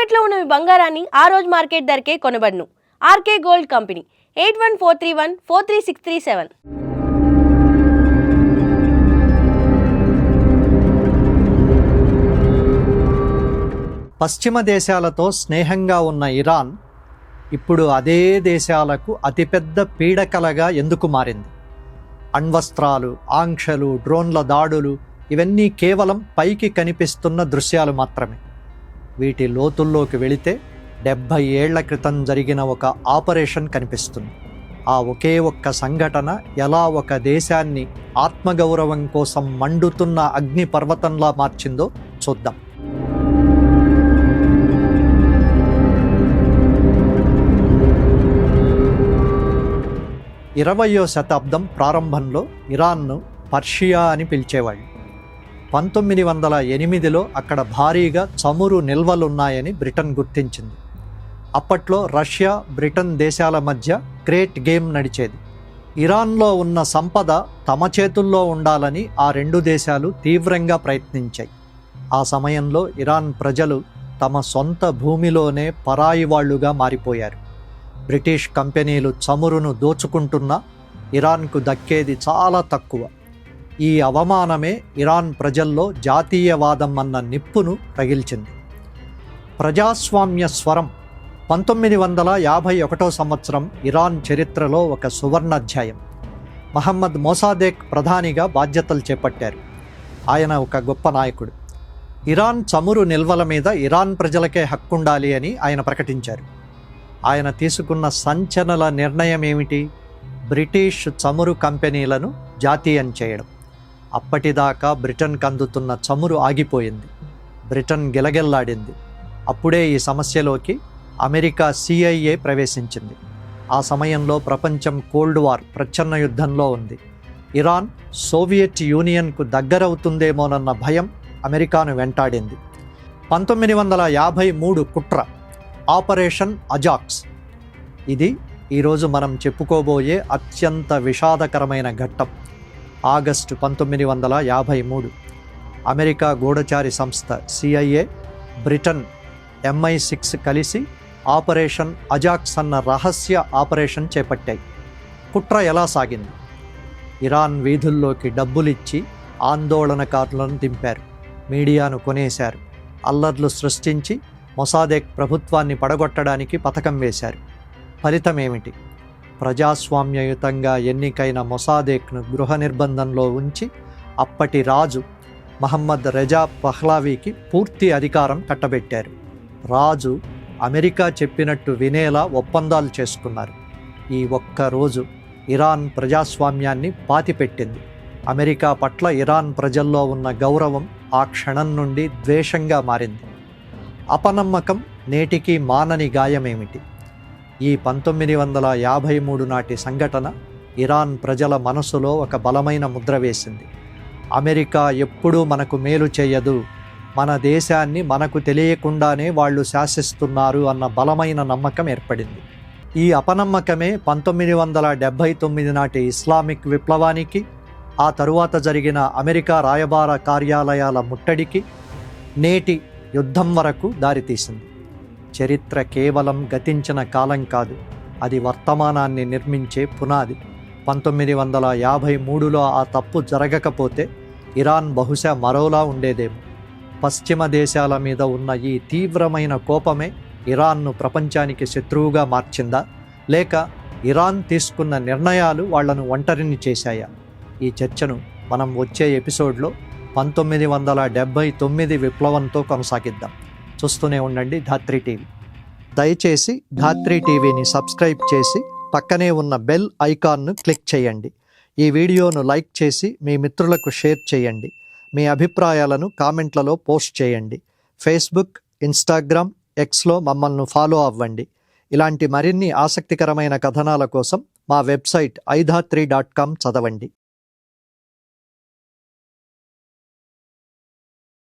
తాకట్లో ఉన్న మీ బంగారాన్ని ఆ రోజు మార్కెట్ ధరకే కొనబడును. RK gold company 8143143637. పశ్చిమ దేశాలతో స్నేహంగా ఉన్న ఇరాన్ ఇప్పుడు అదే దేశాలకు అతిపెద్ద పీడకలగా ఎందుకు మారింది? అణ్వస్త్రాలు, ఆంక్షలు, డ్రోన్ల దాడులు ఇవన్నీ కేవలం పైకి కనిపిస్తున్న దృశ్యాలు మాత్రమే. వీటి లోతుల్లోకి వెళితే 70 ఏళ్ల క్రితం జరిగిన ఒక ఆపరేషన్ కనిపిస్తుంది. ఆ ఒకే ఒక్క సంఘటన ఎలా ఒక దేశాన్ని ఆత్మగౌరవం కోసం మండుతున్న అగ్ని పర్వతంలా మార్చిందో చూద్దాం. 20వ శతాబ్దం ప్రారంభంలో ఇరాన్ను పర్షియా అని పిలిచేవాళ్ళు. 1908లో అక్కడ భారీగా చమురు నిల్వలున్నాయని బ్రిటన్ గుర్తించింది. అప్పట్లో రష్యా, బ్రిటన్ దేశాల మధ్య గ్రేట్ గేమ్ నడిచేది. ఇరాన్లో ఉన్న సంపద తమ చేతుల్లో ఉండాలని ఆ రెండు దేశాలు తీవ్రంగా ప్రయత్నించాయి. ఆ సమయంలో ఇరాన్ ప్రజలు తమ సొంత భూమిలోనే పరాయి వాళ్లుగా మారిపోయారు. బ్రిటిష్ కంపెనీలు చమురును దోచుకుంటున్నా ఇరాన్కు దక్కేది చాలా తక్కువ. ఈ అవమానమే ఇరాన్ ప్రజల్లో జాతీయవాదం అన్న నిప్పును రగిల్చింది. ప్రజాస్వామ్య స్వరం 1951వ సంవత్సరం ఇరాన్ చరిత్రలో ఒక సువర్ణాధ్యాయం. మహమ్మద్ మొసాదెక్ ప్రధానిగా బాధ్యతలు చేపట్టారు. ఆయన ఒక గొప్ప నాయకుడు. ఇరాన్ చమురు నిల్వల మీద ఇరాన్ ప్రజలకే హక్కుండాలి అని ఆయన ప్రకటించారు. ఆయన తీసుకున్న సంచలన నిర్ణయం ఏమిటి? బ్రిటిష్ చమురు కంపెనీలను జాతీయం చేయడం. అప్పటిదాకా బ్రిటన్కు అందుతున్న చమురు ఆగిపోయింది. బ్రిటన్ గిలగిల్లాడింది. అప్పుడే ఈ సమస్యలోకి అమెరికా CIA ప్రవేశించింది. ఆ సమయంలో ప్రపంచం కోల్డ్ వార్ ప్రచ్ఛన్న యుద్ధంలో ఉంది. ఇరాన్ సోవియట్ యూనియన్కు దగ్గరవుతుందేమోనన్న భయం అమెరికాను వెంటాడింది. 1953 కుట్ర, ఆపరేషన్ అజాక్స్. ఇది ఈరోజు మనం చెప్పుకోబోయే అత్యంత విషాదకరమైన ఘట్టం. ఆగస్టు 1953 అమెరికా గూఢచారి సంస్థ CIA, బ్రిటన్ MI6 కలిసి ఆపరేషన్ అజాక్స్ అన్న రహస్య ఆపరేషన్ చేపట్టాయి. కుట్ర ఎలా సాగింది? ఇరాన్ వీధుల్లోకి డబ్బులిచ్చి ఆందోళనకారులను దింపారు. మీడియాను కొనేశారు. అల్లర్లు సృష్టించి మొసాదెక్ ప్రభుత్వాన్ని పడగొట్టడానికి పథకం వేశారు. ఫలితమేమిటి? ప్రజాస్వామ్యయుతంగా ఎన్నికైన మొసాదెక్ను గృహ నిర్బంధంలో ఉంచి అప్పటి రాజు మహమ్మద్ రెజా పహ్లావీకి పూర్తి అధికారం కట్టబెట్టారు. రాజు అమెరికా చెప్పినట్టు వినేలా ఒప్పందాలు చేసుకున్నారు. ఈ ఒక్క రోజు ఇరాన్ ప్రజాస్వామ్యాన్ని పాతిపెట్టింది. అమెరికా పట్ల ఇరాన్ ప్రజల్లో ఉన్న గౌరవం ఆ క్షణం నుండి ద్వేషంగా మారింది. అపనమ్మకం నేటికి మానని గాయమేమిటి? ఈ 1953 నాటి సంఘటన ఇరాన్ ప్రజల మనసులో ఒక బలమైన ముద్ర వేసింది. అమెరికా ఎప్పుడూ మనకు మేలు చేయదు, మన దేశాన్ని మనకు తెలియకుండానే వాళ్ళు శాసిస్తున్నారు అన్న బలమైన నమ్మకం ఏర్పడింది. ఈ అపనమ్మకమే 1979 నాటి ఇస్లామిక్ విప్లవానికి, ఆ తరువాత జరిగిన అమెరికా రాయబార కార్యాలయాల ముట్టడికి, నేటి యుద్ధం వరకు దారితీసింది. చరిత్ర కేవలం గతించిన కాలం కాదు, అది వర్తమానాన్ని నిర్మించే పునాది. 1953లో ఆ తప్పు జరగకపోతే ఇరాన్ బహుశా మరోలా ఉండేదేమో. పశ్చిమ దేశాల మీద ఉన్న ఈ తీవ్రమైన కోపమే ఇరాన్ను ప్రపంచానికి శత్రువుగా మార్చిందా, లేక ఇరాన్ తీసుకున్న నిర్ణయాలు వాళ్లను ఒంటరిని చేశాయా? ఈ చర్చను మనం వచ్చే ఎపిసోడ్లో 1979 విప్లవంతో కొనసాగిద్దాం. చూస్తూనే ఉండండి ధాత్రి టీవీ. దయచేసి ధాత్రి టీవీని సబ్స్క్రైబ్ చేసి పక్కనే ఉన్న బెల్ ఐకాన్ను క్లిక్ చేయండి. ఈ వీడియోను లైక్ చేసి మీ మిత్రులకు షేర్ చేయండి. మీ అభిప్రాయాలను కామెంట్లలో పోస్ట్ చేయండి. ఫేస్బుక్, ఇన్స్టాగ్రామ్, Xలో మమ్మల్ని ఫాలో అవ్వండి. ఇలాంటి మరిన్ని ఆసక్తికరమైన కథనాల కోసం మా వెబ్సైట్ iDhatri.com చదవండి.